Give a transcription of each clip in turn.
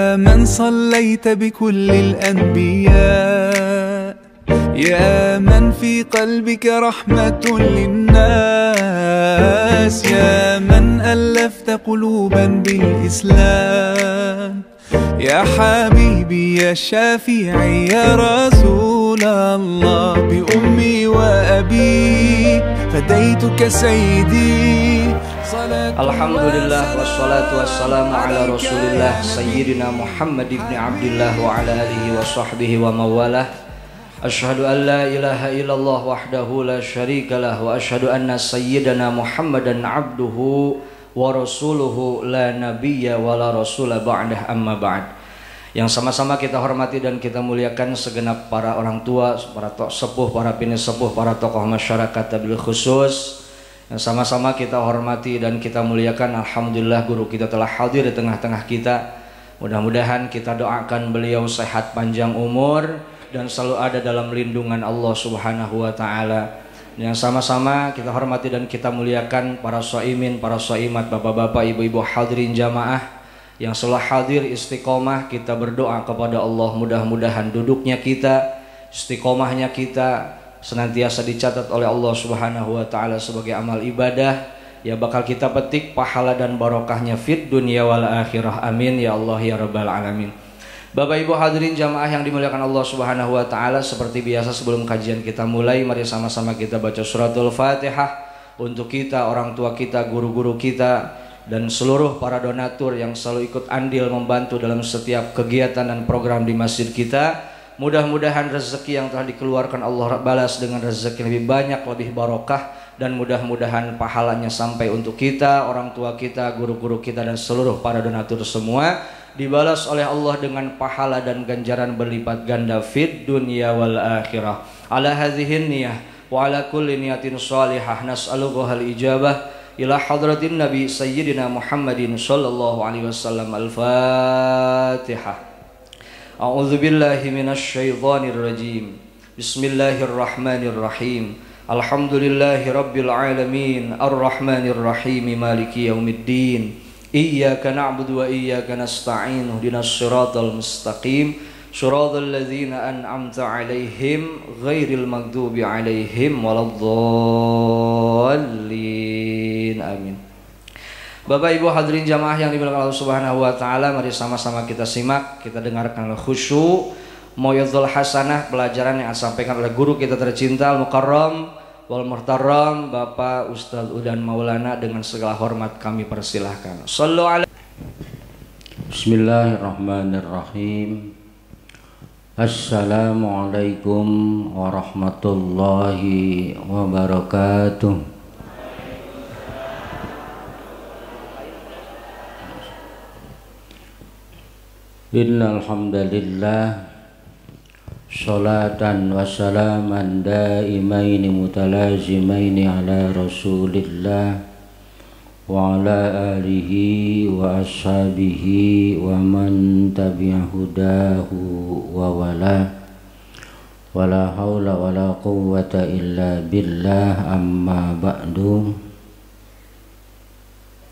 يا من صليت بكل الأنبياء، يا من في قلبك رحمة للناس، يا من ألفت قلوبا بالإسلام، يا حبيبي يا شافعي يا رسول الله، بأمي وأبي فديتك سيدي. Alhamdulillah wassalatu wassalamu ala rasulillah Sayyidina Muhammad ibn Abdillah wa ala alihi wa sahbihi wa mawalah. Ashhadu an la ilaha illallah wahdahu la syarika lah, wa ashhadu anna sayyidana Muhammadan abduhu wa rasuluhu la nabiyya wa la rasula ba'dah, amma ba'd. Yang sama-sama kita hormati dan kita muliakan segenap para orang tua, para sepuh, para pini sepuh, para tokoh masyarakat wabil khusus yang sama-sama kita hormati dan kita muliakan. Alhamdulillah guru kita telah hadir di tengah-tengah kita. Mudah-mudahan kita doakan beliau sehat panjang umur dan selalu ada dalam lindungan Allah Subhanahu wa taala. Yang sama-sama kita hormati dan kita muliakan para shaimin, para shaimat, bapak-bapak, ibu-ibu hadirin jamaah yang selalu hadir istiqomah. Kita berdoa kepada Allah mudah-mudahan duduknya kita, istiqomahnya kita senantiasa dicatat oleh Allah Subhanahu wa taala sebagai amal ibadah ya bakal kita petik pahala dan barokahnya fid dunya wal akhirah. Amin ya Allah ya rabbal alamin. Bapak Ibu hadirin jamaah yang dimuliakan Allah Subhanahu wa taala, seperti biasa sebelum kajian kita mulai, mari sama-sama kita baca suratul Fatihah untuk kita, orang tua kita, guru-guru kita dan seluruh para donatur yang selalu ikut andil membantu dalam setiap kegiatan dan program di masjid kita. Mudah-mudahan rezeki yang telah dikeluarkan Allah balas dengan rezeki lebih banyak, lebih barokah, dan mudah-mudahan pahalanya sampai untuk kita, orang tua kita, guru-guru kita dan seluruh para donatur semua dibalas oleh Allah dengan pahala dan ganjaran berlipat ganda fid dunya wal akhirah. Ala hadhihi niyah wa ala kulli niyatin salihah nas'aluka al ijabah ila hadratin nabi sayyidina Muhammadin sallallahu alaihi wasallam. Al-Fatihah. A'udzu billahi minasy syaithanir rajim. Bismillahirrahmanirrahim. Alhamdulillahi rabbil alamin, arrahmanir rahim, maliki yaumiddin. Iyyaka na'budu wa iyyaka nasta'in. Ihdinas siratal mustaqim. Shiratal ladzina an'amta 'alaihim ghairil maghdubi 'alaihim waladdallin. Amin. Bapak Ibu hadirin jamaah yang dimuliakan Allah Subhanahu wa taala, mari sama-sama kita simak, kita dengarkan khusyuk Mau'izul Hasanah, pelajaran yang disampaikan oleh guru kita tercinta Al-Mukarram wal Muhtaram Bapak Ustadz Udan Maulana. Dengan segala hormat kami persilahkan. Shallu ala. Bismillahirrahmanirrahim. Assalamualaikum warahmatullahi wabarakatuh. Innal hamdalillah sholatan wa salaman daimaini mutalazimaini ala rasulillah wa ala alihi wa ashabihi wa man tabi'a hudahu wa wala hawla wa la quwwata illa billah, amma ba'du.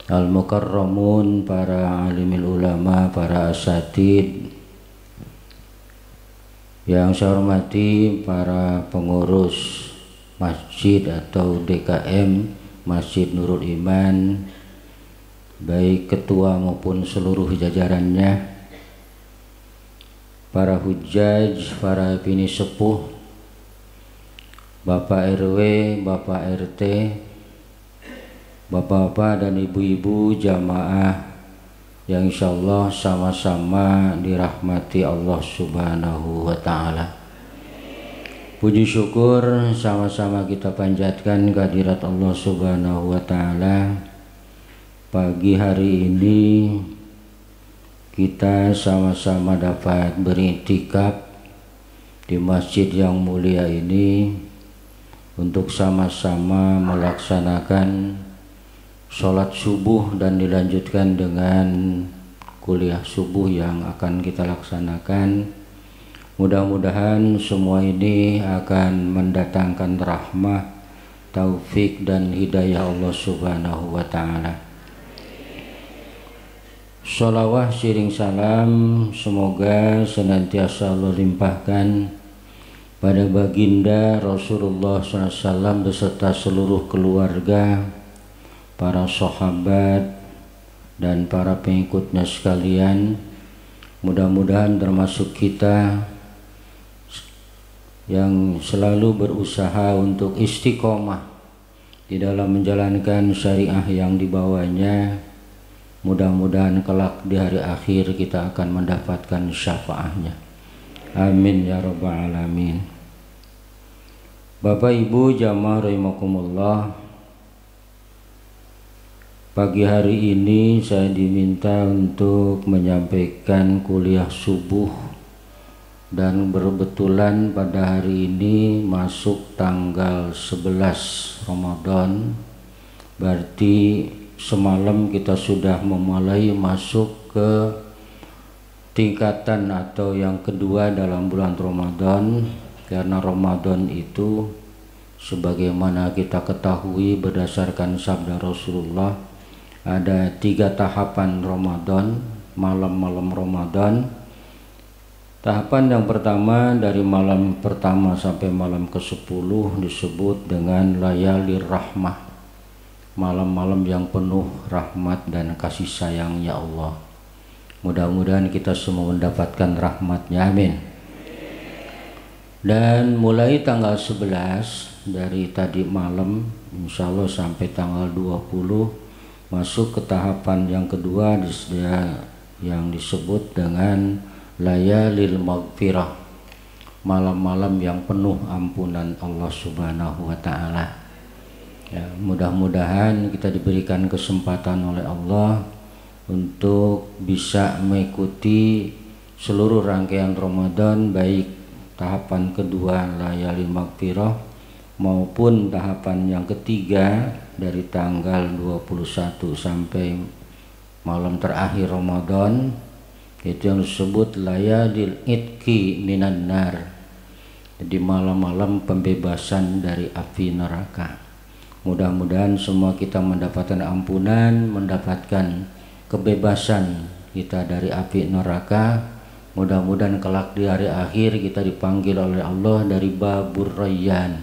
Al-Mukarramun, para alimil ulama, para asatid yang saya hormati, para pengurus masjid atau DKM Masjid Nurul Iman, baik ketua maupun seluruh jajarannya, para hujjaj, para pini sepuh, Bapak RW, Bapak RT, bapak-bapak dan ibu-ibu jamaah yang insyaallah sama-sama dirahmati Allah Subhanahu wa ta'ala. Puji syukur sama-sama kita panjatkan kehadirat Allah Subhanahu wa ta'ala. Pagi hari ini kita sama-sama dapat beriktikaf di masjid yang mulia ini untuk sama-sama melaksanakan sholat subuh dan dilanjutkan dengan kuliah subuh yang akan kita laksanakan. Mudah-mudahan semua ini akan mendatangkan rahmah, taufik dan hidayah Allah Subhanahu wa ta'ala. Sholawah siring salam semoga senantiasa Allah limpahkan pada baginda Rasulullah SAW beserta seluruh keluarga, para sahabat dan para pengikutnya sekalian. Mudah-mudahan termasuk kita yang selalu berusaha untuk istiqomah di dalam menjalankan syariah yang dibawanya. Mudah-mudahan kelak di hari akhir kita akan mendapatkan syafaatnya. Amin ya rabbal alamin. Bapak Ibu jamaah rahimakumullah, pagi hari ini saya diminta untuk menyampaikan kuliah subuh, dan berbetulan pada hari ini masuk tanggal 11 Ramadan, berarti semalam kita sudah memulai masuk ke tingkatan atau yang kedua dalam bulan Ramadan. Karena Ramadan itu sebagaimana kita ketahui berdasarkan sabda Rasulullah, ada 3 tahapan Ramadan, malam-malam Ramadan. Tahapan yang pertama dari malam pertama sampai malam ke-10 disebut dengan Layalir Rahmah, malam-malam yang penuh rahmat dan kasih sayangnya Allah. Mudah-mudahan kita semua mendapatkan rahmatnya, amin. Dan mulai tanggal 11 dari tadi malam insya Allah sampai tanggal 20 masuk ke tahapan yang kedua yang disebut dengan Layalil Maghfirah, malam-malam yang penuh ampunan Allah Subhanahu wa Ta'ala. Ya, mudah-mudahan kita diberikan kesempatan oleh Allah untuk bisa mengikuti seluruh rangkaian Ramadan, baik tahapan kedua Layalil Maghfirah maupun tahapan yang ketiga dari tanggal 21 sampai malam terakhir Ramadan, itu yang disebut Layalil Itqi minan nar, jadi malam-malam pembebasan dari api neraka. Mudah-mudahan semua kita mendapatkan ampunan, mendapatkan kebebasan kita dari api neraka. Mudah-mudahan kelak di hari akhir kita dipanggil oleh Allah dari Babur Rayyan.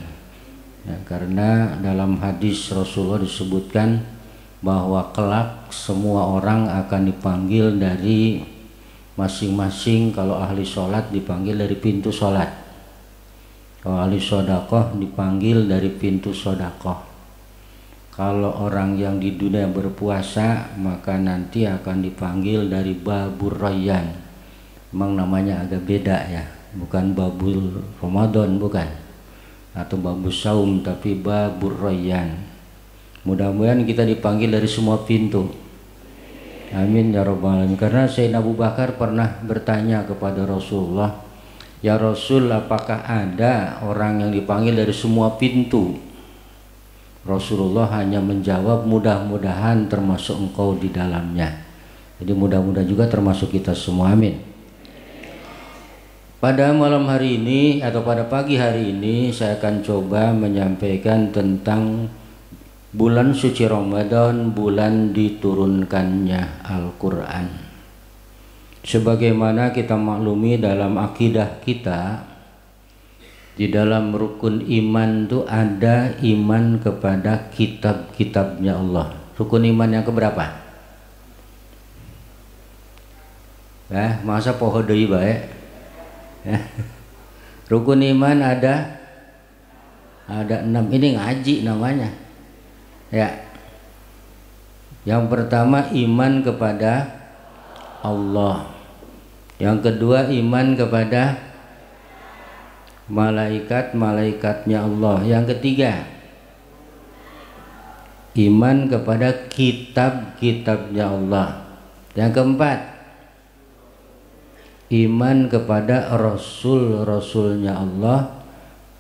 Ya, karena dalam hadis Rasulullah disebutkan bahwa kelak semua orang akan dipanggil dari masing-masing. Kalau ahli sholat dipanggil dari pintu sholat, kalau ahli sodakoh dipanggil dari pintu sodakoh. Kalau orang yang di dunia berpuasa maka nanti akan dipanggil dari Babur Rayyan. Memang namanya agak beda ya, bukan Babul Ramadan, bukan, atau Babul Saum, tapi Babur Rayyan. Mudah-mudahan kita dipanggil dari semua pintu, amin ya rabbal alamin. Karena Sayyidina Abu Bakar pernah bertanya kepada Rasulullah, ya Rasul, apakah ada orang yang dipanggil dari semua pintu? Rasulullah hanya menjawab, mudah-mudahan termasuk engkau di dalamnya. Jadi mudah-mudahan juga termasuk kita semua, amin. Pada malam hari ini atau pada pagi hari ini saya akan coba menyampaikan tentang bulan suci Ramadan, bulan diturunkannya Al-Quran. Sebagaimana kita maklumi dalam akidah kita, di dalam rukun iman itu ada iman kepada kitab-kitabnya Allah. Rukun iman yang keberapa? Masa poho deui bae? Rukun iman ada 6. Ini ngaji namanya. Ya. Yang pertama iman kepada Allah. Yang kedua iman kepada malaikat-malaikatnya Allah. Yang ketiga iman kepada kitab-kitabnya Allah. Yang keempat iman kepada rasul-rasulnya Allah.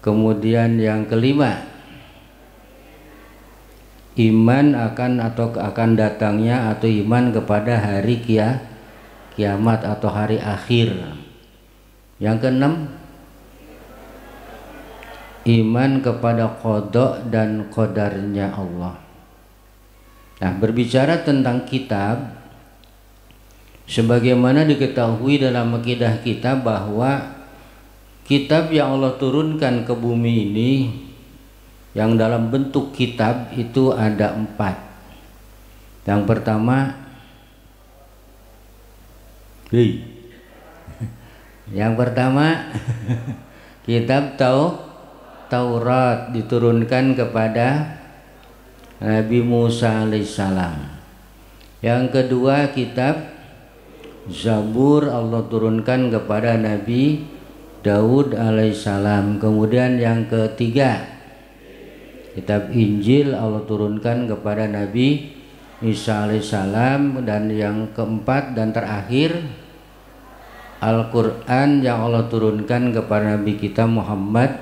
Kemudian yang kelima iman akan datangnya atau iman kepada hari kiamat atau hari akhir. Yang keenam iman kepada qada dan qadarnya Allah. Nah, berbicara tentang kitab, Sebagaimana diketahui dalam akidah kita bahwa kitab yang Allah turunkan ke bumi ini yang dalam bentuk kitab itu ada 4. Yang pertama, kitab Taurat diturunkan kepada Nabi Musa alaihissalam. Yang kedua, kitab Zabur Allah turunkan kepada Nabi Daud alaihissalam. Kemudian yang ketiga, kitab Injil Allah turunkan kepada Nabi Isa alaihissalam. Dan yang keempat dan terakhir, Al-Quran yang Allah turunkan kepada Nabi kita Muhammad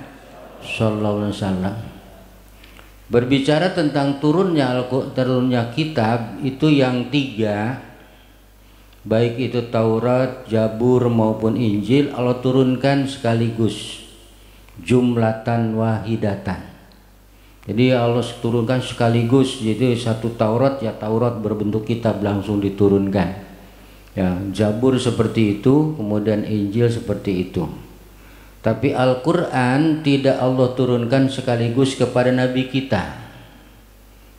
sallallahu alaihi wasallam. Berbicara tentang turunnya kitab itu yang 3, baik itu Taurat, Zabur maupun Injil, Allah turunkan sekaligus, jumlatan wahidatan. Jadi Allah turunkan sekaligus, jadi satu Taurat, ya Taurat berbentuk kitab langsung diturunkan. Ya, Zabur seperti itu, kemudian Injil seperti itu. Tapi Al-Quran tidak Allah turunkan sekaligus kepada Nabi kita.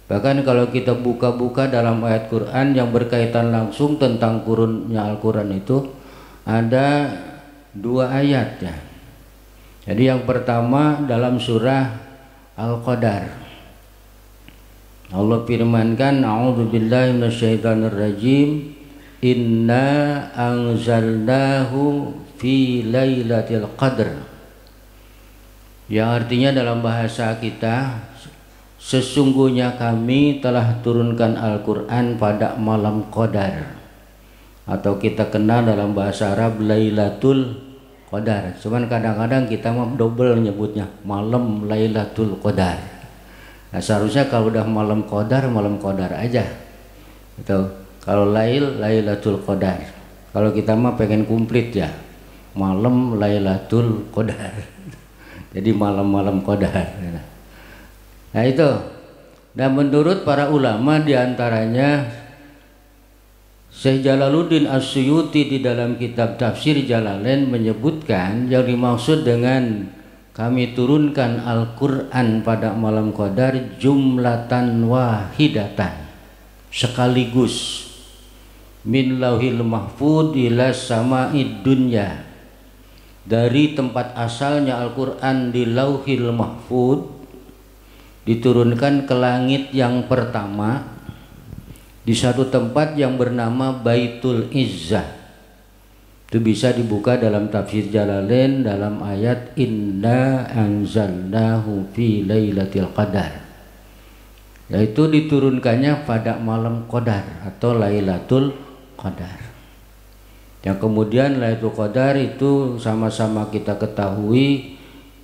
Bahkan kalau kita buka-buka dalam ayat Quran yang berkaitan langsung tentang turunnya Al-Quran itu ada 2 ayat ya. Jadi yang pertama dalam surah Al-Qadar, Allah firmankan, a'udzubillahi minasyaitonirrajim, inna anzalnahu fi lailatul qadr. Yang artinya dalam bahasa kita, sesungguhnya kami telah turunkan Al-Quran pada malam Qadar, atau kita kenal dalam bahasa Arab Lailatul Qadar. Cuman kadang-kadang kita mau double nyebutnya malam Lailatul Qadar. Nah, seharusnya kalau udah malam Qadar aja. Gitu. Kalau Lailatul Qadar. Kalau kita mah pengen komplit ya, malam Lailatul Qadar. Jadi malam-malam Qadar. Nah itu. Dan menurut para ulama diantaranya Syekh Jalaluddin As-Suyuti di dalam kitab Tafsir Jalalain menyebutkan yang dimaksud dengan kami turunkan Al-Quran pada malam Qadar jumlatan wahidatan, sekaligus, min lauhil mahfud ila sama'id dunya, dari tempat asalnya Al-Quran di lauhil mahfud diturunkan ke langit yang pertama di satu tempat yang bernama Baitul Izzah. Itu bisa dibuka dalam Tafsir Jalalain dalam ayat inna anzalnahu fi lailatul qadar, yaitu diturunkannya pada malam Qadar atau Lailatul Qadar. Yang kemudian Lailatul Qadar itu sama-sama kita ketahui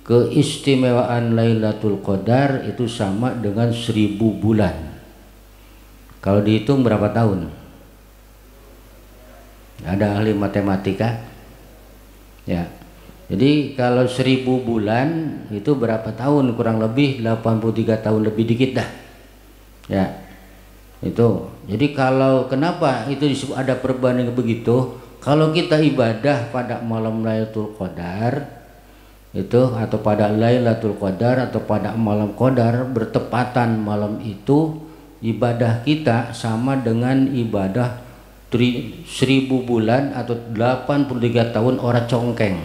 keistimewaan Lailatul Qadar itu sama dengan 1000 bulan. Kalau dihitung berapa tahun? Ada ahli matematika? Ya. Jadi kalau 1000 bulan itu berapa tahun? Kurang lebih 83 tahun, lebih dikit dah. Ya. Itu. Jadi kalau kenapa itu disebut ada perbandingan begitu? Kalau kita ibadah pada malam Lailatul Qadar itu, atau pada Lailatul Qadar atau pada malam Qadar bertepatan malam itu, ibadah kita sama dengan ibadah 1000 bulan atau 83 tahun orang congkeng.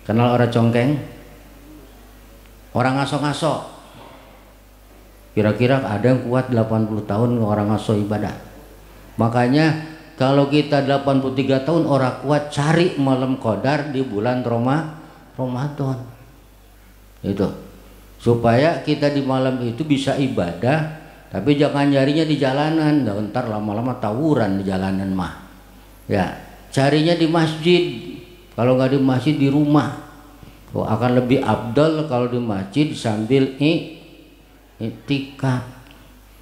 Kenal orang congkeng? Orang ngaso-ngaso. Kira-kira ada yang kuat 80 tahun orang ngaso ibadah. Makanya kalau kita 83 tahun orang kuat, cari malam Qadar di bulan Ramadan. Itu supaya kita di malam itu bisa ibadah, tapi jangan nyarinya di jalanan. Ntar lama-lama tawuran di jalanan mah. Ya, carinya di masjid. Kalau nggak di masjid, di rumah. Akan lebih afdal kalau di masjid sambil iktikaf.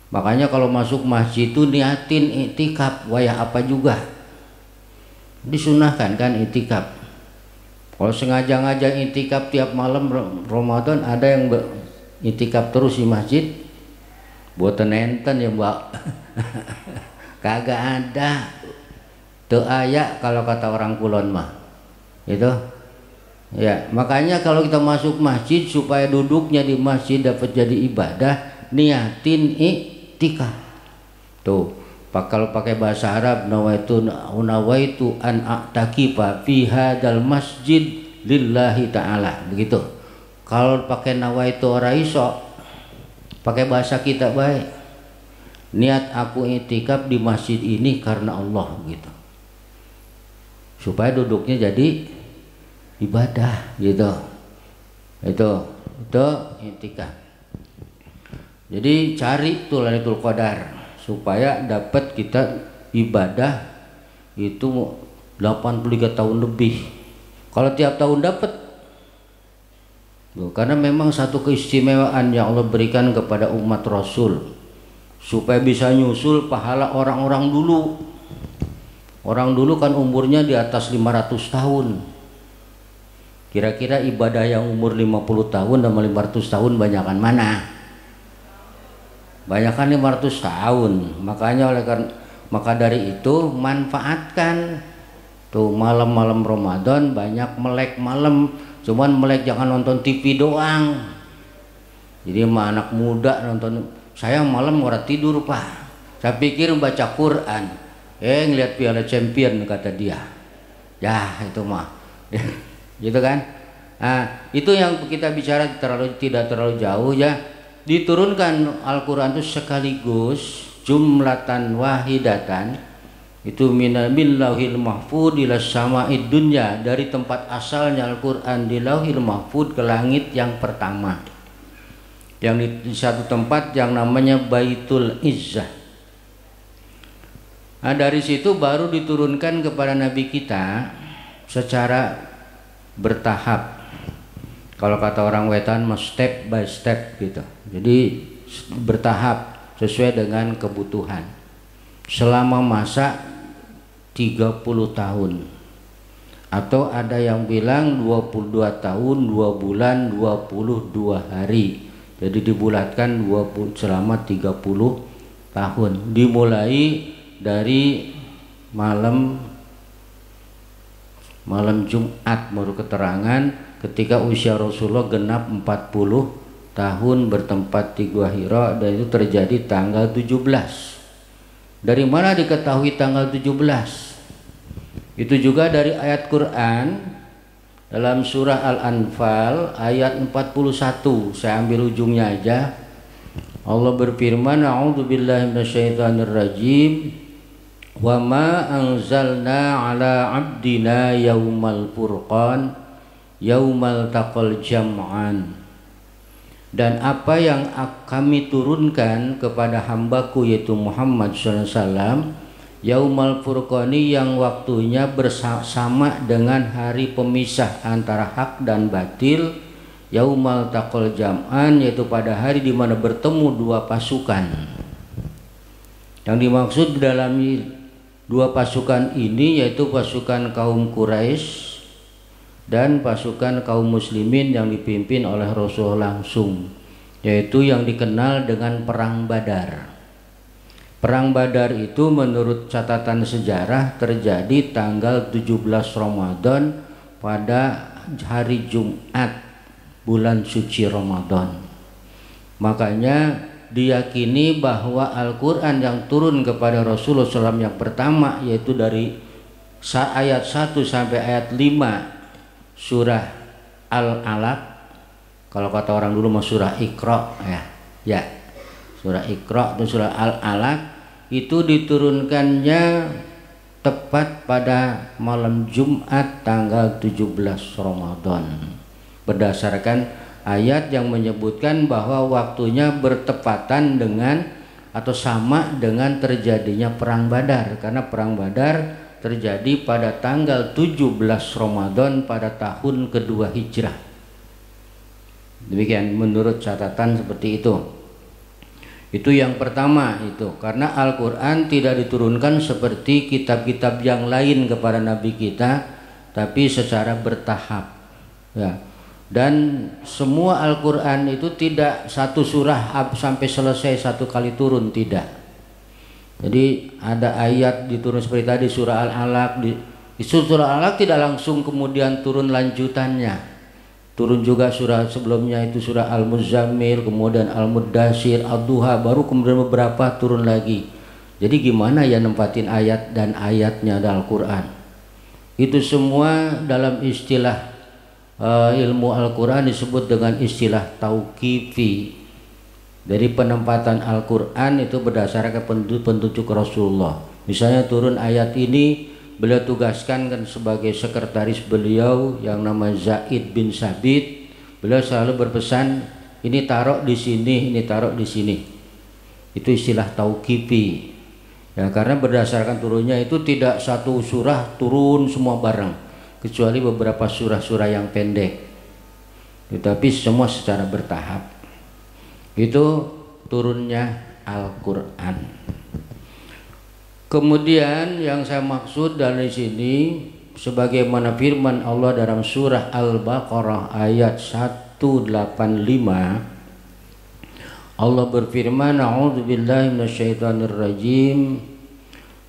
Makanya kalau masuk masjid itu niatin iktikaf, wayah apa juga. Disunahkan kan iktikaf. Kalau sengaja iktikaf tiap malam Ramadan, ada yang iktikaf terus di masjid, buat nenten ya mbak. Kagak ada. Teu aya kalau kata orang kulon mah. Itu. Ya, makanya kalau kita masuk masjid supaya duduknya di masjid dapat jadi ibadah, niatin i'tikaf. Tuh, kalau pakai bahasa Arab nawaitu an a'takifa fi hadzal masjid lillahi ta'ala. Begitu. Kalau pakai nawaitu ora iso, pakai bahasa kita baik. Niat aku i'tikaf di masjid ini karena Allah gitu. Supaya duduknya jadi ibadah gitu. Itu i'tikaf. Jadi cari tuh Lailatul Qadar supaya dapat kita ibadah itu 83 tahun lebih. Kalau tiap tahun dapat. Karena memang satu keistimewaan yang Allah berikan kepada umat Rasul supaya bisa nyusul pahala orang-orang dulu. Orang dulu kan umurnya di atas 500 tahun. Kira-kira ibadah yang umur 50 tahun sama 500 tahun banyakan mana? Banyakan 500 tahun. Makanya maka dari itu manfaatkan tuh malam-malam Ramadan banyak melek malam. Cuman melek jangan nonton TV doang. Jadi mah anak muda nonton, saya malam ora tidur Pak. Saya pikir baca Quran. Ngeliat Piala Champion kata dia. Ya itu mah. Gitu kan? Nah, itu yang kita bicara tidak terlalu jauh ya. Diturunkan Al-Quran itu sekaligus jumlatan wahidatan itu min lauhil mahfud ila sama'id dunya, dari tempat asalnya Al-Quran di lauhil mahfud ke langit yang pertama, yang di satu tempat yang namanya Baitul Izzah. Nah, dari situ baru diturunkan kepada Nabi kita secara bertahap. Kalau kata orang Wetan mah step by step gitu. Jadi bertahap sesuai dengan kebutuhan. Selama masa 30 tahun. Atau ada yang bilang 22 tahun, 2 bulan, 22 hari. Jadi dibulatkan selama 30 tahun. Dimulai dari malam Jumat menurut keterangan ketika usia Rasulullah genap 40 tahun bertempat di Gua Hira, dan itu terjadi tanggal 17. Dari mana diketahui tanggal 17? Itu juga dari ayat Quran dalam surah Al-Anfal ayat 41. Saya ambil ujungnya aja. Allah berfirman, a'udzubillahi minasyaitonirrajim. Wa ma anzalna ala abdina yaumal furqan yaumal taqal jam'an. Dan apa yang kami turunkan kepada hambaku yaitu Muhammad SAW yaumal furqani, yang waktunya bersama dengan hari pemisah antara hak dan batil, yaumal taqal jam'an, yaitu pada hari di mana bertemu dua pasukan. Yang dimaksud dalam dua pasukan ini yaitu pasukan kaum Quraisy dan pasukan kaum muslimin yang dipimpin oleh Rasulullah langsung, yaitu yang dikenal dengan Perang Badar. Perang Badar itu menurut catatan sejarah terjadi tanggal 17 Ramadan pada hari Jumat bulan suci Ramadan. Makanya diyakini bahwa Al-Quran yang turun kepada Rasulullah SAW yang pertama, yaitu dari ayat 1 sampai ayat 5 surah Al-Alaq, kalau kata orang dulu mah surah Iqra ya surah Iqra dan surah Al-Alaq, itu diturunkannya tepat pada malam Jumat tanggal 17 Ramadan berdasarkan ayat yang menyebutkan bahwa waktunya bertepatan dengan atau sama dengan terjadinya Perang Badar, karena Perang Badar terjadi pada tanggal 17 Ramadan pada tahun kedua Hijrah. Demikian menurut catatan seperti itu. Itu yang pertama itu, karena Al-Quran tidak diturunkan seperti kitab-kitab yang lain kepada Nabi kita, tapi secara bertahap ya. Dan semua Al-Quran itu tidak satu surah sampai selesai satu kali turun, tidak. Jadi ada ayat diturun seperti tadi surah Al-Alaq, di surah Al-Alaq tidak langsung kemudian turun lanjutannya. Turun juga surah sebelumnya itu surah Al-Muzammil, kemudian Al-Muddatsir, Ad-Duha, baru kemudian beberapa turun lagi. Jadi gimana ya nempatin ayat dan ayatnya dalam Al-Quran? Itu semua dalam istilah ilmu Al-Quran disebut dengan istilah tauqifi. Dari penempatan Al-Quran itu berdasarkan petunjuk Rasulullah. Misalnya turun ayat ini, beliau tugaskan kan sebagai sekretaris beliau yang nama Zaid bin Sabit. Beliau selalu berpesan, ini taruh di sini, ini taruh di sini. Itu istilah tauqifi. Ya, karena berdasarkan turunnya itu tidak satu surah turun semua bareng, kecuali beberapa surah-surah yang pendek. Tetapi semua secara bertahap. Itu turunnya Al-Quran. Kemudian yang saya maksud dari sini, sebagaimana firman Allah dalam surah Al-Baqarah ayat 185, Allah berfirman, A'udzubillahi minasyaitonirrajim,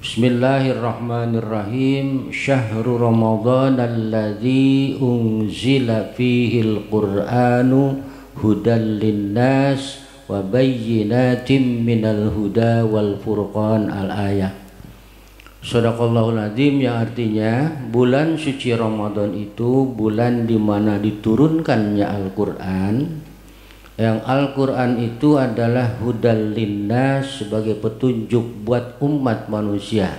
Bismillahirrahmanirrahim, Syahrul Ramadan alladzi unzila fihil Qur'anu hudal linnas wa bayyinatin minal huda wal furqan al-ayah. Shadaqallahul azim, yang artinya bulan suci Ramadan itu bulan di mana diturunkannya Al-Qur'an. Yang Al-Qur'an itu adalah hudal linnas, sebagai petunjuk buat umat manusia.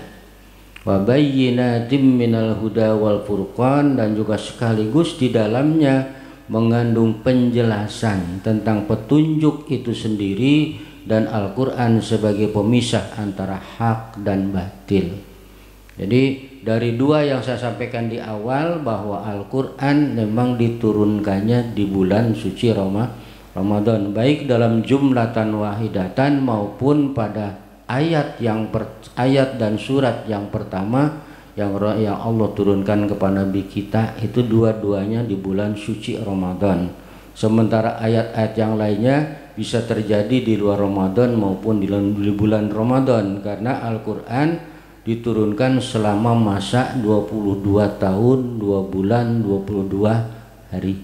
Wa bayyinatin minal huda wal furqan, dan juga sekaligus di dalamnya mengandung penjelasan tentang petunjuk itu sendiri dan Al-Quran sebagai pemisah antara hak dan batil. Jadi dari dua yang saya sampaikan di awal, bahwa Al-Quran memang diturunkannya di bulan suci Ramadan, baik dalam jumlatan wahidatan maupun pada ayat dan surat yang pertama yang Allah turunkan kepada Nabi kita, itu dua-duanya di bulan suci Ramadan. Sementara ayat-ayat yang lainnya bisa terjadi di luar Ramadan maupun di bulan Ramadan, karena Al-Quran diturunkan selama masa 22 tahun 2 bulan 22 hari.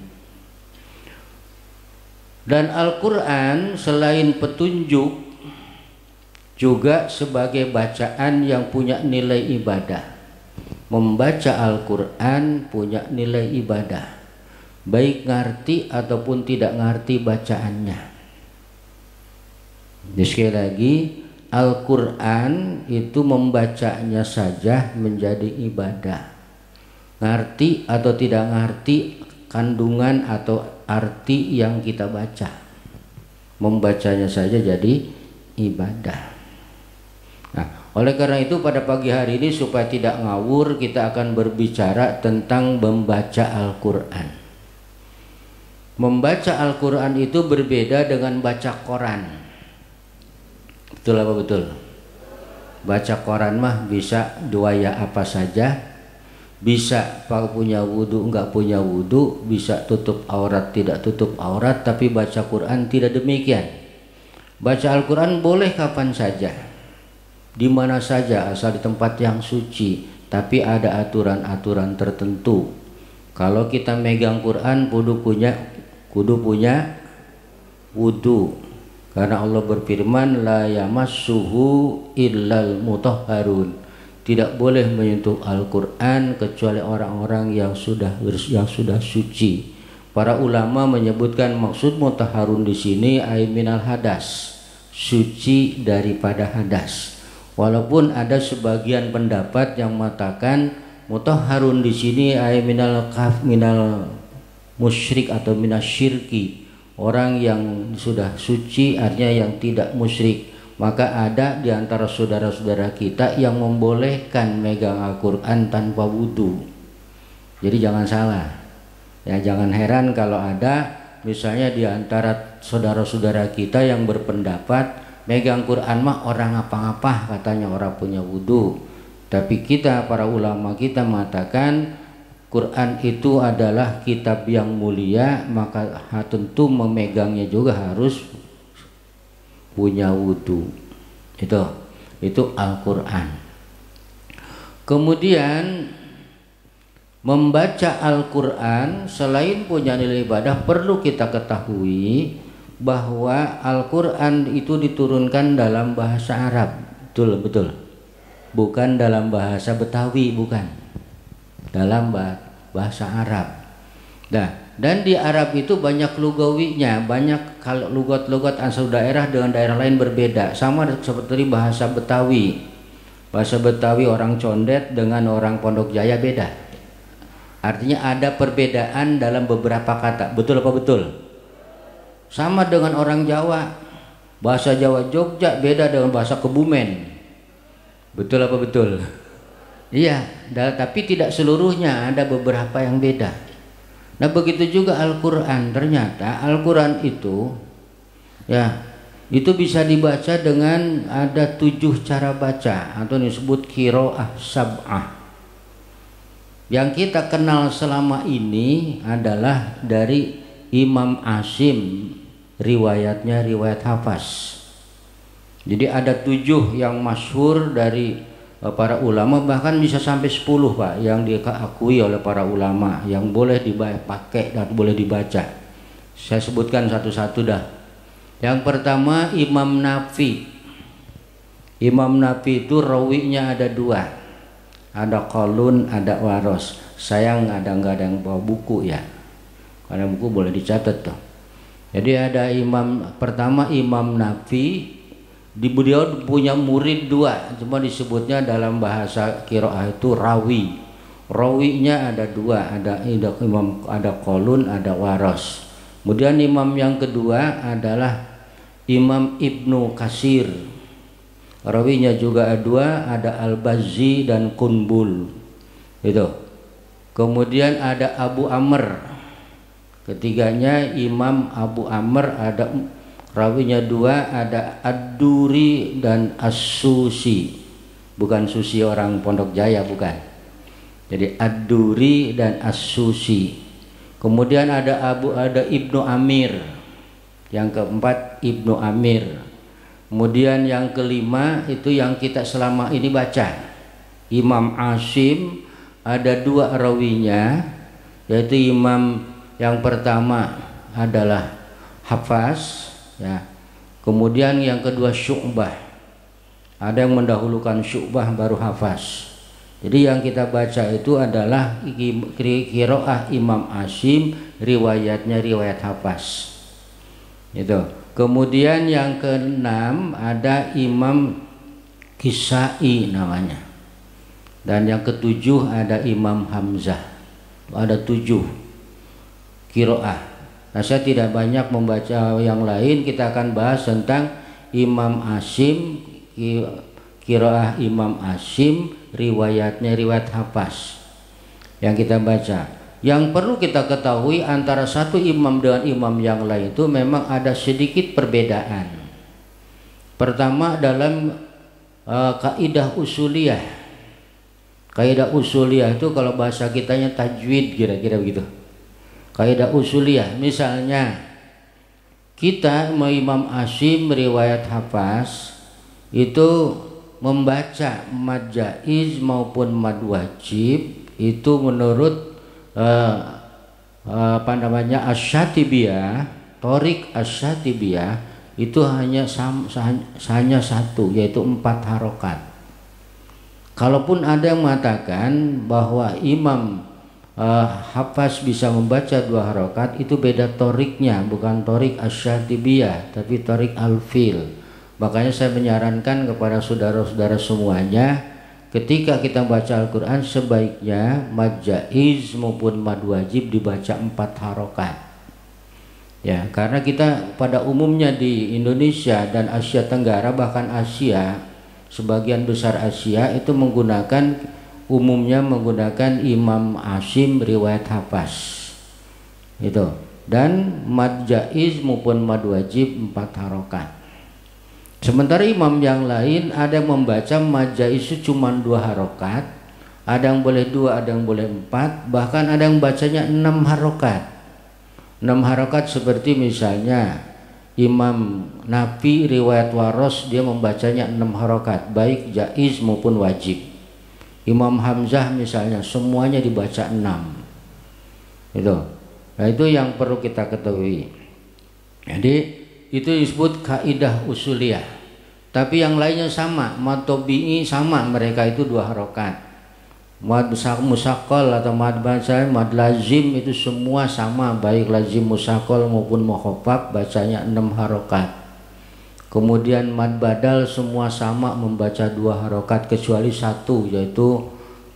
Dan Al-Quran selain petunjuk juga sebagai bacaan yang punya nilai ibadah. Membaca Al-Quran punya nilai ibadah, baik ngerti ataupun tidak ngerti bacaannya. Jadi sekali lagi, Al-Quran itu membacanya saja menjadi ibadah. Ngerti atau tidak ngerti kandungan atau arti yang kita baca, membacanya saja jadi ibadah. Oleh karena itu pada pagi hari ini supaya tidak ngawur, kita akan berbicara tentang membaca Al-Quran. Membaca Al-Quran itu berbeda dengan baca koran. Betul apa betul? Baca koran mah bisa duaya apa saja, bisa punya wudhu enggak punya wudhu, bisa tutup aurat tidak tutup aurat. Tapi baca Quran tidak demikian. Baca Al-Quran boleh kapan saja, di mana saja, asal di tempat yang suci, tapi ada aturan-aturan tertentu. Kalau kita megang Quran kudu punya wudu, karena Allah berfirman la yamassuhu illal mutahharun, tidak boleh menyentuh Al-Quran kecuali orang-orang yang sudah suci. Para ulama menyebutkan maksud mutahharun di sini ay minal hadas, suci daripada hadas. Walaupun ada sebagian pendapat yang mengatakan mutahharun di sini ay minal musyrik atau minasyirki, orang yang sudah suci artinya yang tidak musyrik. Maka ada di antara saudara-saudara kita yang membolehkan megang Al-Quran tanpa wudu. Jadi jangan salah ya, jangan heran kalau ada misalnya di antara saudara-saudara kita yang berpendapat megang Quran mah orang apa-apa, katanya orang punya wudu. Tapi kita para ulama kita mengatakan Quran itu adalah kitab yang mulia, maka tentu memegangnya juga harus punya wudu. Itu. Itu Al-Quran. Kemudian membaca Al-Quran selain punya nilai ibadah, perlu kita ketahui bahwa Al-Quran itu diturunkan dalam bahasa Arab. Betul. Bukan dalam bahasa Betawi, bukan. Dalam bahasa Arab. Nah, dan di Arab itu banyak lugawinya, banyak kalau lugat-lugat asal daerah dengan daerah lain berbeda. Sama seperti bahasa Betawi. Bahasa Betawi orang Condet dengan orang Pondok Jaya beda. Artinya ada perbedaan dalam beberapa kata. Betul apa betul? Sama dengan orang Jawa. Bahasa Jawa Jogja beda dengan bahasa Kebumen. Betul apa betul? Iya, tapi tidak seluruhnya, ada beberapa yang beda. Nah, begitu juga Al-Quran. Ternyata Al-Quran itu ya, itu bisa dibaca dengan ada 7 cara baca atau disebut qiraah sab'ah. Yang kita kenal selama ini adalah dari Imam Asim, riwayatnya riwayat Hafaz. Jadi ada 7 yang masyhur dari para ulama, bahkan bisa sampai 10 Pak, yang diakui oleh para ulama yang boleh dipakai dan boleh dibaca. Saya sebutkan satu-satu dah. Yang pertama Imam Nafi. Imam Nafi itu rawinya ada 2. Ada Qalun, ada Waros. Sayang nggak ada yang bawa buku ya, karena buku boleh dicatat tuh. Jadi ada pertama Imam Nafi. Beliau punya murid 2, cuma disebutnya dalam bahasa qiraah itu rawi. Rawinya ada 2, ada Qalun, ada Waros. Kemudian imam yang kedua adalah Imam Ibnu Katsir. Rawinya juga ada Al-Bazzi dan Qunbul. Itu. Kemudian ada Abu Amr. Ketiganya Imam Abu Amr, ada rawinya 2, ada Ad-Duri dan As-Susi. Bukan Susi orang Pondok Jaya, bukan. Jadi Ad-Duri dan As-Susi. Kemudian ada Ibnu Amir. Yang keempat Ibnu Amir. Kemudian yang kelima itu yang kita selama ini baca, Imam Asim, ada 2 rawinya, yaitu imam yang pertama adalah Hafaz ya. Kemudian yang kedua Syu'bah. Ada yang mendahulukan Syu'bah baru Hafaz. Jadi yang kita baca itu adalah qiraah Imam Asim, riwayatnya riwayat Hafaz. Itu. Kemudian yang keenam ada Imam Kisai namanya. Dan yang ketujuh ada Imam Hamzah. Ada 7 qiraah. Nah, saya tidak banyak membaca yang lain. Kita akan bahas tentang Imam Asim, qiraah Imam Asim, riwayatnya riwayat Hafaz yang kita baca. Yang perlu kita ketahui antara satu imam dengan imam yang lain itu memang ada sedikit perbedaan. Pertama dalam kaidah usuliyah. Kaidah usuliyah itu kalau bahasa kitanya tajwid, kira-kira begitu. Kaidah usuliyah, misalnya kita Imam Asim riwayat Hafaz itu membaca mad jaiz maupun mad wajib itu menurut Asy-Syatibiyah, Thoriq Asy-Syatibiyah itu hanya satu, yaitu 4 harokat. Kalaupun ada yang mengatakan bahwa Imam Hafaz bisa membaca 2 harokat, itu beda thoriqnya, bukan Thoriq Asy-Syatibiyah tapi Thoriq Al-Fil. Makanya saya menyarankan kepada saudara-saudara semuanya, ketika kita baca Al-Quran sebaiknya mad jaiz maupun mad wajib dibaca 4 harokat. Ya, karena kita pada umumnya di Indonesia dan Asia Tenggara, bahkan Asia, sebagian besar Asia itu umumnya menggunakan Imam Asim riwayat Hafaz. Itu. Dan mad jaiz maupun mad wajib 4 harokat. Sementara imam yang lain ada yang membaca mad jaiz itu cuma 2 harokat, ada yang boleh 2, ada yang boleh 4, bahkan ada yang bacanya 6 harokat. 6 harokat seperti misalnya Imam Nafi riwayat Waros dia membacanya 6 harokat, baik jaiz maupun wajib. Imam Hamzah misalnya semuanya dibaca 6. Itu. Nah, itu yang perlu kita ketahui. Jadi itu disebut kaidah usuliyah. Tapi yang lainnya sama, mad tabi'i sama, mereka itu 2 harokat. Mad musaqqal atau mad baca, mad lazim itu semua sama, baik lazim musaqqal maupun mukhaffaf bacanya 6 harokat. Kemudian mad badal semua sama membaca 2 harokat kecuali satu, yaitu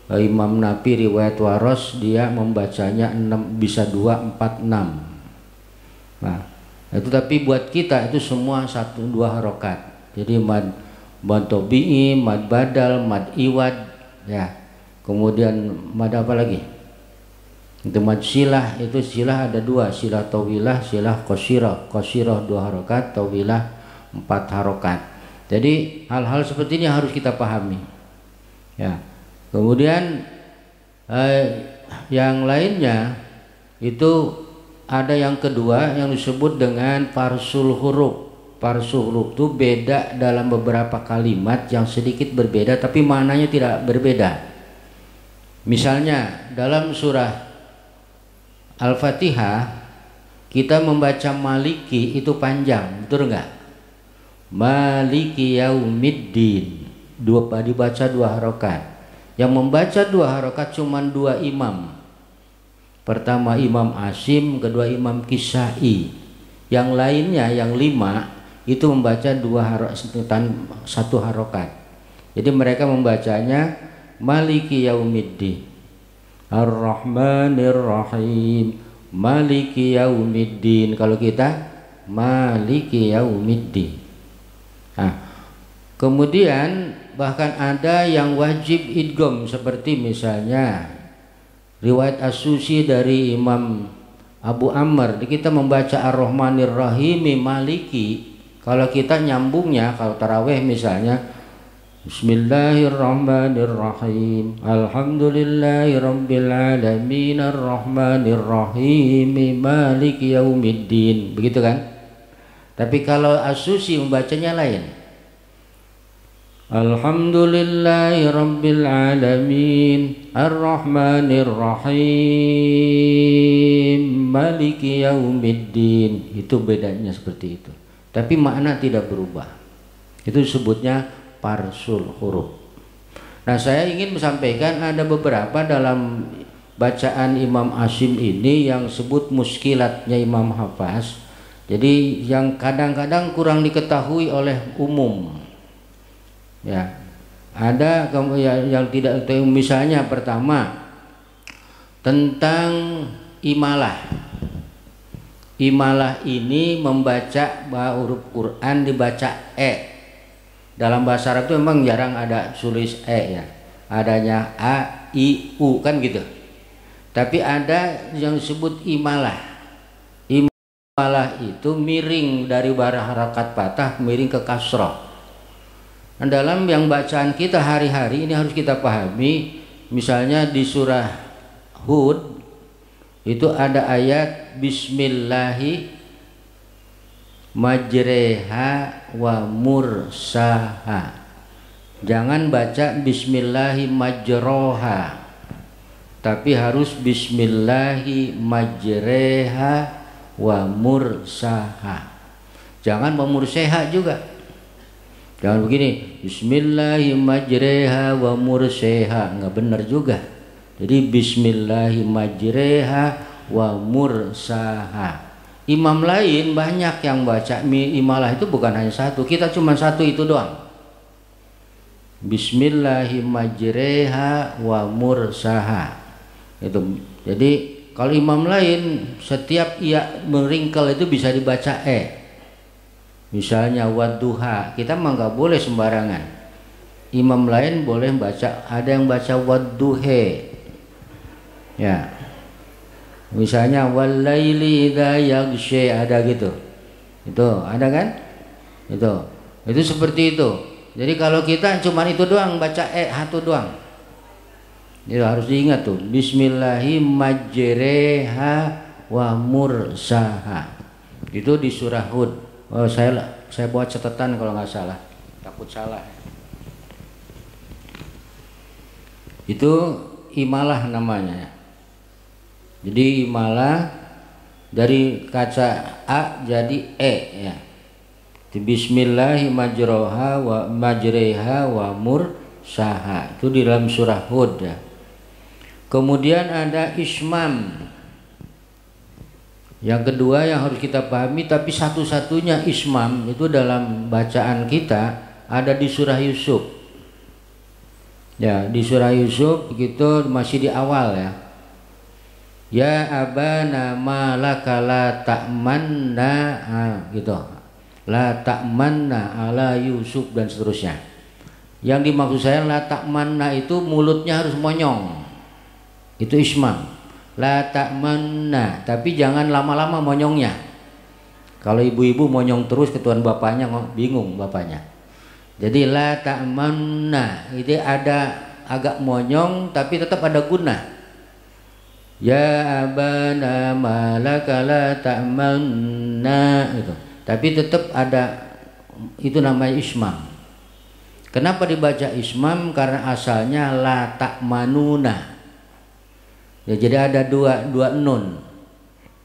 Imam Nafi riwayat Waros dia membacanya 6, bisa 2, 4, 6. Nah, itu tapi buat kita itu semua 1, 2 harokat. Jadi mad tabi'i, mad badal, mad iwad, ya. Kemudian mad apa lagi? Itu mad silah, itu silah ada 2, silah tawilah, silah qasirah. Qasirah 2 harokat, tawilah 4 harokat. Jadi hal-hal seperti ini harus kita pahami. Ya. Kemudian yang lainnya itu ada yang kedua yang disebut dengan farsul huruf. Farsul huruf itu beda dalam beberapa kalimat yang sedikit berbeda tapi maknanya tidak berbeda. Misalnya dalam surah Al-Fatihah kita membaca maliki itu panjang, betul enggak? Maliki yaumiddin, dibaca 2 harokat. Yang membaca 2 harokat cuma 2 imam. Pertama Imam Asim, kedua Imam Kisai. Yang lainnya yang 5 itu membaca 1 harokat. Jadi mereka membacanya Maliki yaumiddin, Ar-Rahmanir Rahim, Maliki yaumiddin. Kalau kita Maliki yaumiddin. Nah, kemudian bahkan ada yang wajib idgham seperti misalnya riwayat As-Susi dari Imam Abu Amr. Kita membaca Ar-Rahmanir Rahim Maliki. Kalau kita nyambungnya, kalau tarawih misalnya Bismillahirrahmanirrahim, Alhamdulillahirabbil alamin, Ar-Rahmanirrahim, Maliki yaumiddin. Begitu kan? Tapi kalau As-Susi membacanya lain. Alhamdulillahirabbil alamin, Ar-Rahmanirrahim, Maliki yaumiddin. Itu bedanya seperti itu. Tapi makna tidak berubah. Itu disebutnya farsul huruf. Nah, saya ingin menyampaikan ada beberapa dalam bacaan Imam Asim ini yang sebut muskilatnya Imam Hafaz. Jadi yang kadang-kadang kurang diketahui oleh umum. Ya. Ada yang tidak tahu, misalnya pertama tentang imalah. Imalah ini membaca huruf Quran dibaca Dalam bahasa Arab itu memang jarang ada tulis ya. Adanya A, I, U kan gitu. Tapi ada yang disebut imalah. Imalah itu miring dari harakat patah miring ke kasrah. Nah, dalam yang bacaan kita hari-hari ini harus kita pahami. Misalnya di surah Hud itu ada ayat Bismillahi majreha wa mursaha. Jangan baca Bismillahi majroha, tapi harus Bismillahi majreha wa mursaha. Jangan memurseha juga. Jangan begini Bismillahi majreha wa murseha, nggak benar juga. Jadi Bismillahi majreha wa mursaha. Imam lain banyak yang baca imalah itu bukan hanya satu, kita cuma satu itu doang. Bismillahi majreha wa mursaha. Itu. Jadi kalau imam lain setiap ia meringkel itu bisa dibaca Misalnya wadduha, kita mah nggak boleh sembarangan. Imam lain boleh baca, ada yang baca wadduhe. Ya. Misalnya walaili idza yaghsha, ada gitu. Itu ada kan? Itu seperti itu. Jadi kalau kita cuma itu doang baca satu doang. Itu harus diingat tuh. Bismillahi majreha wa mursaha. Itu di surah Hud. Saya buat catatan kalau nggak salah, takut salah. Itu imalah namanya. Jadi imalah dari kaca A jadi E ya. Bismillahirrahmanirrahim wa majriha wa mursaha. Itu di dalam surah Hud ya. Kemudian ada ismam. Yang kedua yang harus kita pahami, tapi satu-satunya ismam itu dalam bacaan kita ada di surah Yusuf. Ya, di surah Yusuf begitu masih di awal ya. Ya abana ma laka la ta'manna gitu. La ta'manna ala Yusuf dan seterusnya. Yang dimaksud saya la ta'manna itu mulutnya harus monyong. Itu ismam. La ta'manna, tapi jangan lama-lama monyongnya. Kalau ibu-ibu monyong terus ketuan bapaknya bingung bapaknya. Jadi la ta'manna itu ada agak monyong tapi tetap ada guna. Ya abana malaka la ta'manna itu. Tapi tetap ada, itu namanya ismam. Kenapa dibaca ismam? Karena asalnya la ta'manuna. Ya, jadi ada dua nun.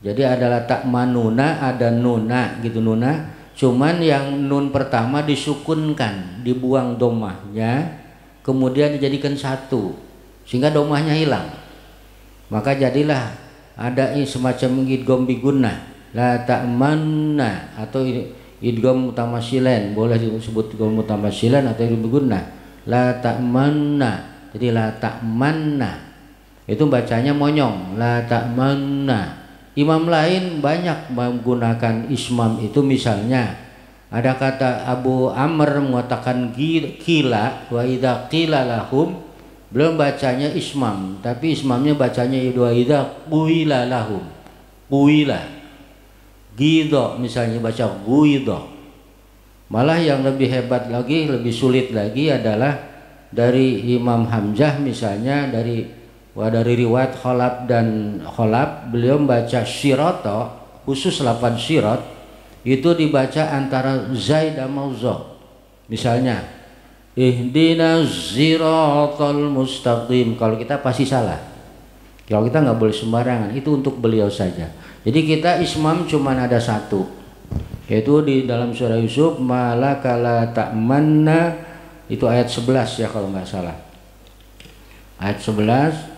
Jadi adalah ta'manuna, ada nuna gitu nuna. Cuman yang nun pertama disukunkan, dibuang domahnya, kemudian dijadikan satu, sehingga domahnya hilang. Maka jadilah ada semacam idgham bigunnah, la ta'manna atau idgham mutamasilan, boleh disebut idgham mutamasilan atau idgham bigunnah. La ta'manna, jadi la ta'manna. Itu bacanya monyong, la ta'manna. Imam lain banyak menggunakan ismam itu, misalnya ada kata Abu Amr mengatakan kila wa idza qila lahum, belum bacanya ismam, tapi ismamnya bacanya wa idza qila lahum. Qila. Gidho misalnya baca guidho. Malah yang lebih hebat lagi, lebih sulit lagi adalah dari Imam Hamzah misalnya, dari riwayat Khalaf dan Khalaf, beliau membaca syiroto, khusus lafaz syirot itu dibaca antara zai dan mauzo. Misalnya ihdina ziratal mustaqim, kalau kita pasti salah. Kalau kita nggak boleh sembarangan, itu untuk beliau saja. Jadi kita ismam cuma ada satu, yaitu di dalam surah Yusuf, malaka la ta'manna, itu ayat 11 ya kalau nggak salah. Ayat 11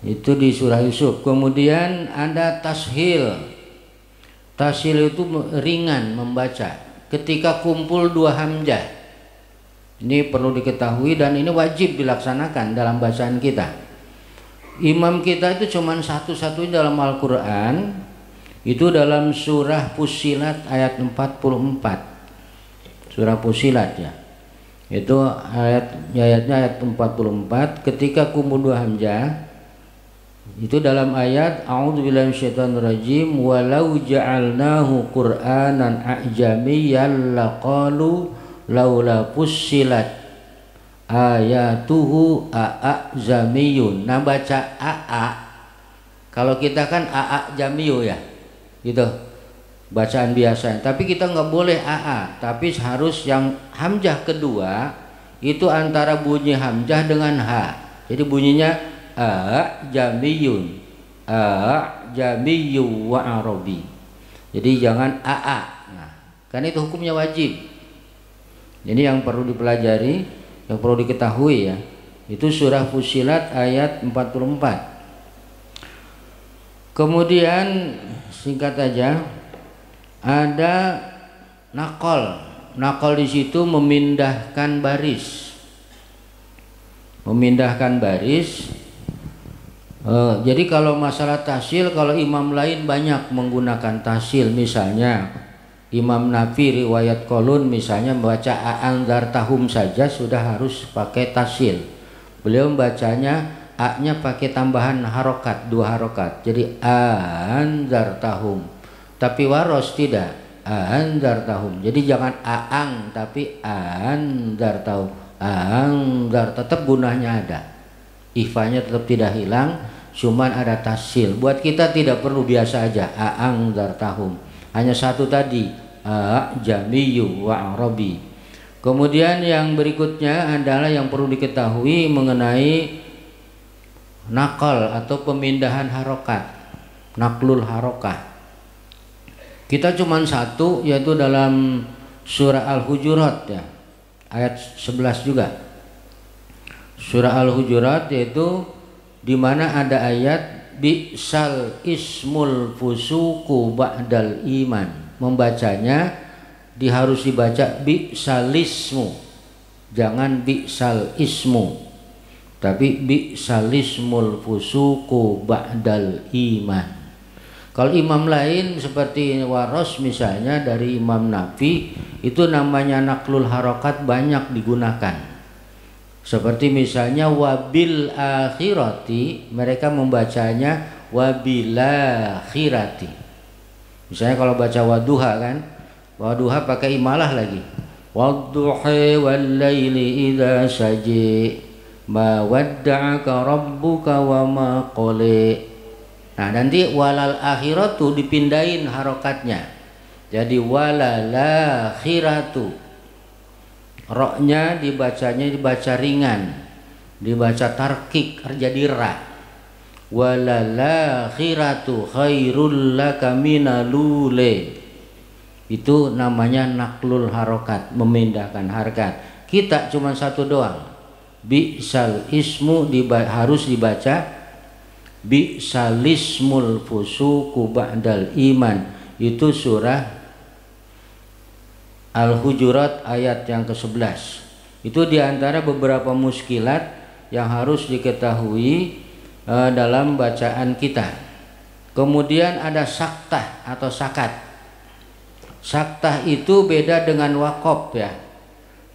itu di surah Yusuf. Kemudian ada tashil. Tashil itu ringan membaca ketika kumpul dua hamzah. Ini perlu diketahui dan ini wajib dilaksanakan dalam bacaan kita. Imam kita itu cuma satu-satunya dalam Al-Quran, itu dalam surah Fussilat ayat 44. Surah Fussilat ya. Itu ayatnya ayat 44, ketika kumpul dua hamzah. Itu dalam ayat a'udzubillahi minasyaitonirrajim, walau ja'alnahu qur'anan a'jamiyyan laqalu laula fussilat ayatuhu a'jamiyun. Nah baca a'a, kalau kita kan a'a jamiyu ya gitu bacaan biasa, tapi kita nggak boleh a'a, tapi harus yang hamzah kedua itu antara bunyi hamzah dengan ha. Jadi bunyinya jamiyun, jamiyu wa arabi. Jadi jangan aa. Nah, kan itu hukumnya wajib. Jadi yang perlu dipelajari, yang perlu diketahui ya, itu surah Fussilat ayat 44. Kemudian singkat aja ada nakol. Nakol di situ memindahkan baris. Memindahkan baris. Jadi kalau masalah tahsil, kalau imam lain banyak menggunakan tahsil, misalnya Imam Nafi riwayat Qalun misalnya membaca a'anzartahum saja sudah harus pakai tahsil. Beliau membacanya a-nya pakai tambahan harokat, 2 harokat, jadi a'anzartahum. Tapi Waros tidak, a'anzartahum. Jadi jangan a'ang tapi a'anzartahum. A'anzar tetap gunanya ada, ikhfanya tetap tidak hilang, cuman ada tahsil. Buat kita tidak perlu, biasa aja a'anzartahum. Hanya satu tadi, a'jamiyyu wa arabi. Kemudian yang berikutnya adalah yang perlu diketahui mengenai nakal atau pemindahan harokat, naklul harokah. Kita cuma satu, yaitu dalam surah Al-Hujurat ya, ayat 11 juga. Surah Al-Hujurat yaitu di mana ada ayat bi'sal ismul fusuku ba'dal iman. Membacanya harus dibaca bi'salismu, jangan bi'sal ismu, tapi bi'salismul fusuku ba'dal iman. Kalau imam lain seperti Waros misalnya dari Imam Nafi, itu namanya naklul harokat banyak digunakan. Seperti misalnya wabil akhirati, mereka membacanya wabil akhirati. Misalnya kalau baca waduha kan, waduha pakai imalah lagi. Wadduhi wal laili idza saji ma wadda'aka rabbuka wa ma qali. Nah nanti walal akhiratu dipindahin harokatnya, jadi walal akhiratu. Roknya dibaca ringan, dibaca tarkik jadi ra. Walal akhiratu khairul laka minalule. Itu namanya naklul harokat, memindahkan harkat. Kita cuma satu doang. Bi'sal ismu harus dibaca bi'salismul fusuku ba'dal iman. Itu surah Al-Hujurat ayat yang ke-11. Itu diantara beberapa muskilat yang harus diketahui dalam bacaan kita. Kemudian ada saktah atau sakat. Saktah itu beda dengan wakop ya.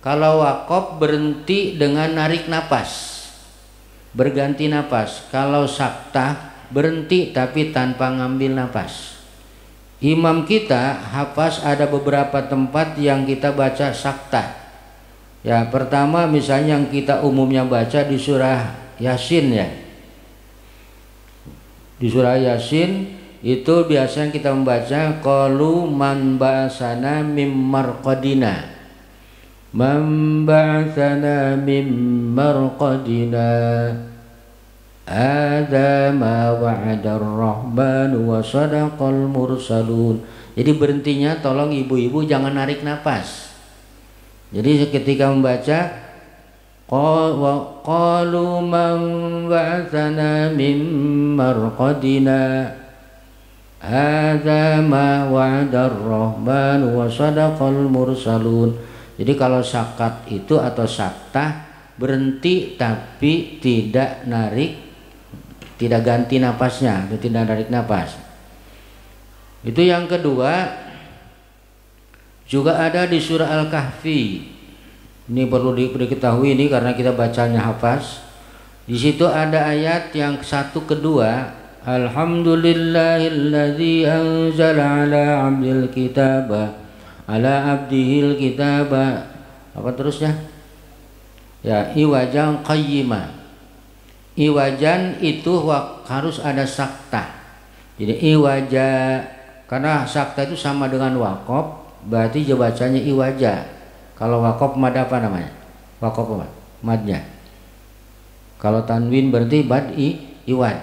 Kalau wakop berhenti dengan narik napas, berganti napas. Kalau saktah berhenti tapi tanpa ngambil napas. Imam kita hafaz ada beberapa tempat yang kita baca saktah. Ya, pertama misalnya yang kita umumnya baca di surah Yasin ya. Di surah Yasin itu biasanya kita membaca qalu man ba'asana mim marqadina. Man ba'asana mim marqadina. Ada ma wa'adar rahman wa sadaqal mursalun. Jadi berhentinya tolong ibu-ibu jangan narik nafas. Jadi ketika membaca qalu man ba'athana mim marqadina hadza ma wa'adar rahman wa sadaqal mursalun. Jadi kalau sakat itu atau saktah berhenti tapi tidak narik, tidak ganti napasnya, tidak narik napas. Itu yang kedua. Juga ada di surah Al-Kahfi. Ini perlu diketahui ini karena kita bacanya hafaz. Di situ ada ayat yang satu kedua, alhamdulillahilladzi anzala ala abdil kitaba ala abdihil kitaba. Apa terusnya? Ya, iwajan qayyima. Iwajan itu harus ada saktah. Jadi iwaja, karena saktah itu sama dengan wakop, berarti dia bacanya iwaja. Kalau wakop mad apa namanya? Wakop apa? Madnya. Kalau tanwin berarti bad iwad.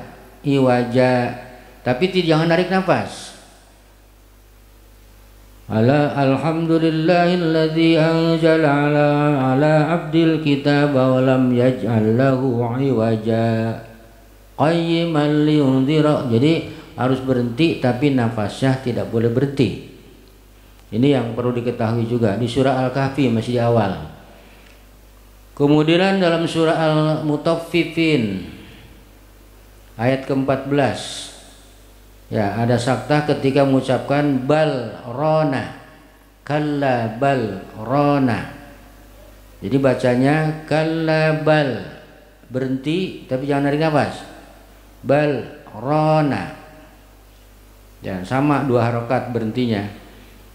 Iwaja. Tapi jangan narik nafas. Alhamdulillahilladzi anzala ala abdil kitaba wa lam yaj'al lahu iwaja qayyiman liyundhira. Jadi harus berhenti tapi nafasnya tidak boleh berhenti. Ini yang perlu diketahui juga di surah Al-Kahfi masih di awal. Kemudian dalam surah Al-Mutaffifin ayat ke-14 ya, ada saktah ketika mengucapkan bal rona, kalla bal rona. Jadi bacanya kalla bal, berhenti tapi jangan narik nafas. Bal rona. Ya, sama dua harokat berhentinya.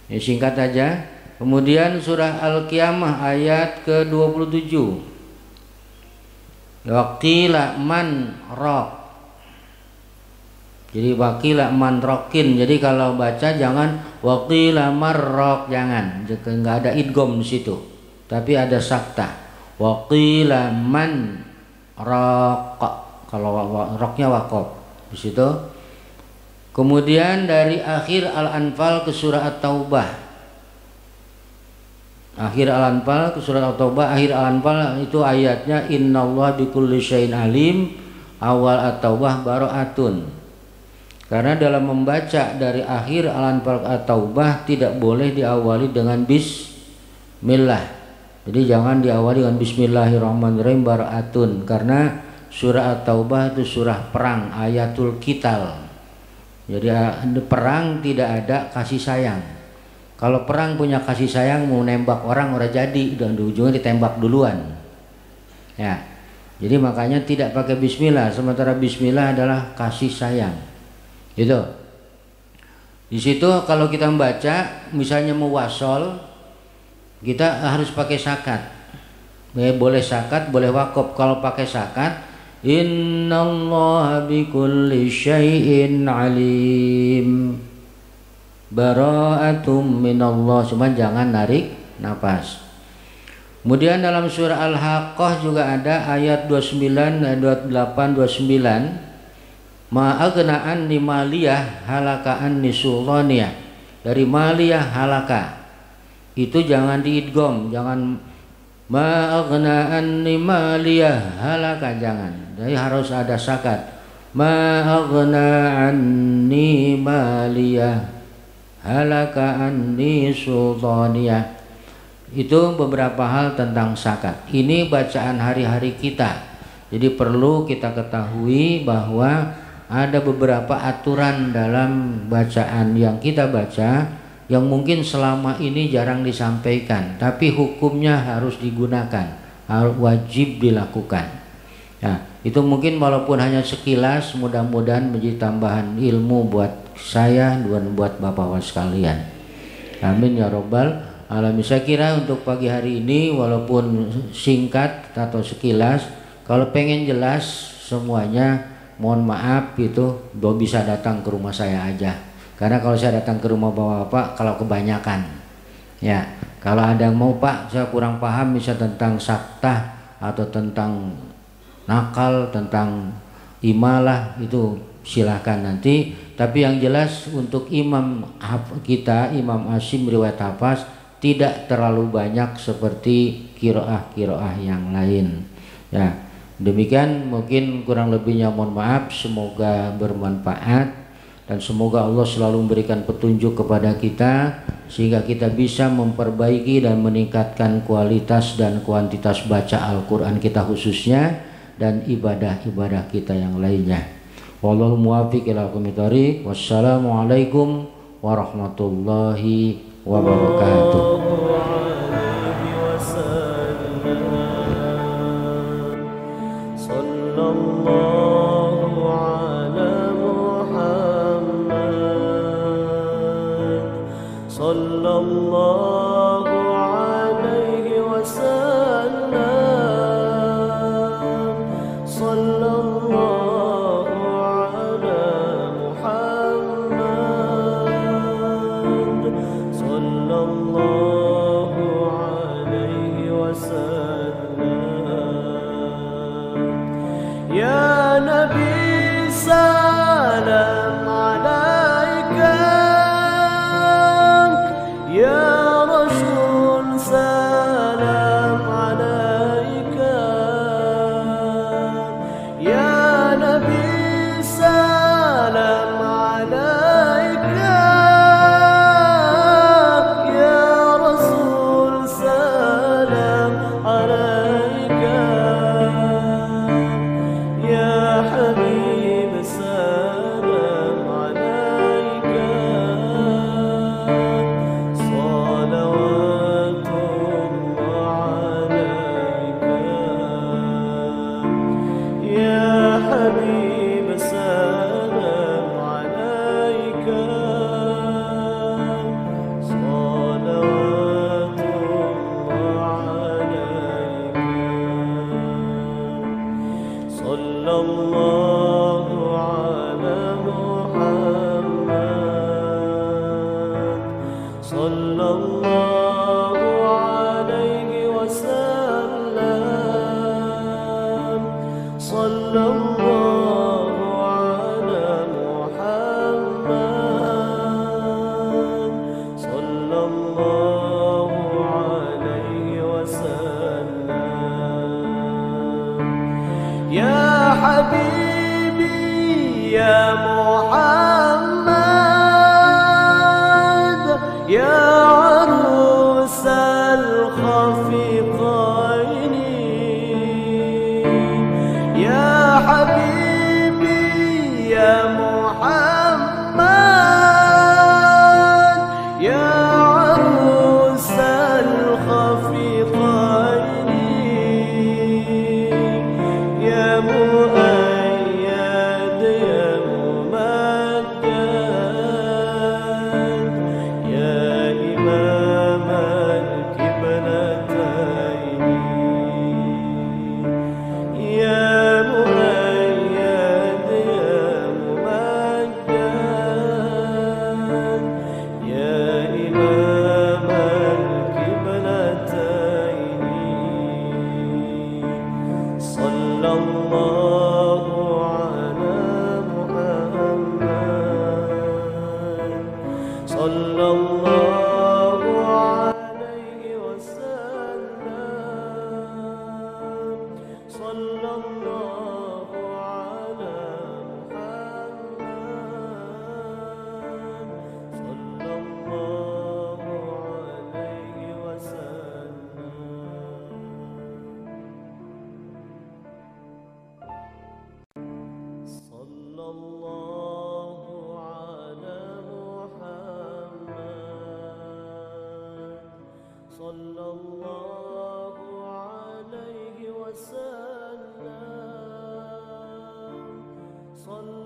Ya, singkat aja. Kemudian surah Al-Qiyamah ayat ke-27. Waqila man raq. Jadi waqila manrokin. Jadi kalau baca jangan waqila marrok, jangan. Enggak ada idgham di situ. Tapi ada sakta. Waqila man raq. Kalau roknya waqaf di situ. Kemudian dari akhir Al-Anfal ke surah At-Taubah. Akhir Al-Anfal ke surah At-Taubah. Akhir Al-Anfal itu ayatnya innallaha bikulli syai'in alim. Awal At-Taubah bara'atun. Karena dalam membaca dari akhir Al-Anfal ke At-Taubah tidak boleh diawali dengan bismillah. Jadi jangan diawali dengan bismillahirrahmanirrahim bara'atun, karena surah At-Taubah itu surah perang, ayatul qital. Jadi perang tidak ada kasih sayang. Kalau perang punya kasih sayang, mau nembak orang udah jadi, dan di ujungnya ditembak duluan. Ya. Jadi makanya tidak pakai bismillah, sementara bismillah adalah kasih sayang. Gitu. Di situ kalau kita membaca misalnya muwasol, kita harus pakai sakat. Boleh sakat, boleh wakaf. Kalau pakai sakat, innallaha bikulli syai'in alim. Bara'atum minallah, cuma jangan narik nafas. Kemudian dalam surah Al-Haqqah juga ada ayat 29, 28, 29. Ma'aghna'an ni maliyah halaka'an ni sultaniyah. Dari maliyah halaka itu jangan diidgham, jangan ma'aghna'an ni maliyah halaka, jangan. Jadi harus ada sakat. Ma'aghna'an ni maliyah halaka'an ni sultaniyah. Itu beberapa hal tentang sakat. Ini bacaan hari-hari kita. Jadi perlu kita ketahui bahwa ada beberapa aturan dalam bacaan yang kita baca yang mungkin selama ini jarang disampaikan, tapi hukumnya harus digunakan, harus wajib dilakukan. Nah, itu mungkin walaupun hanya sekilas, mudah-mudahan menjadi tambahan ilmu buat saya dan buat bapak-bapak sekalian. Amin ya robbal alamin. Saya kira untuk pagi hari ini walaupun singkat atau sekilas, kalau pengen jelas semuanya, mohon maaf gitu, bisa datang ke rumah saya aja. Karena kalau saya datang ke rumah bapak-bapak, kalau kebanyakan, ya, kalau ada yang mau pak, saya kurang paham bisa tentang saktah atau tentang nakal, tentang imalah, itu silahkan nanti. Tapi yang jelas untuk imam kita, Imam Hasyim riwayat hafaz, tidak terlalu banyak seperti kiroah yang lain. Ya. Demikian mungkin kurang lebihnya mohon maaf, semoga bermanfaat dan semoga Allah selalu memberikan petunjuk kepada kita sehingga kita bisa memperbaiki dan meningkatkan kualitas dan kuantitas baca Al-Quran kita khususnya dan ibadah-ibadah kita yang lainnya. Wallahu muwaffiq ila aqwamit thoriq. Wassalamualaikum warahmatullahi wabarakatuh. Ya Nabi salam alaika, ya Rasul salam alaika, ya Nabi salam alaika, ya Rasul salam alaika. صلى الله على محمد صلى الله على محمد صلى الله عليه وسلم يا حبيبي يا محمد يا عروس الخفيقين يا حبيبي يا محمد يا عروس الخفيقين يا مؤيد يا ممجد يا إمام القبلتين يا مؤيد يا ممجد يا إمام القبلتين صلى الله على محمد صلى الله عليه وسلم صلى الله على محمد صلى الله عليه وسلم صلى الله على محمد صلى الله عليه وسلم صلى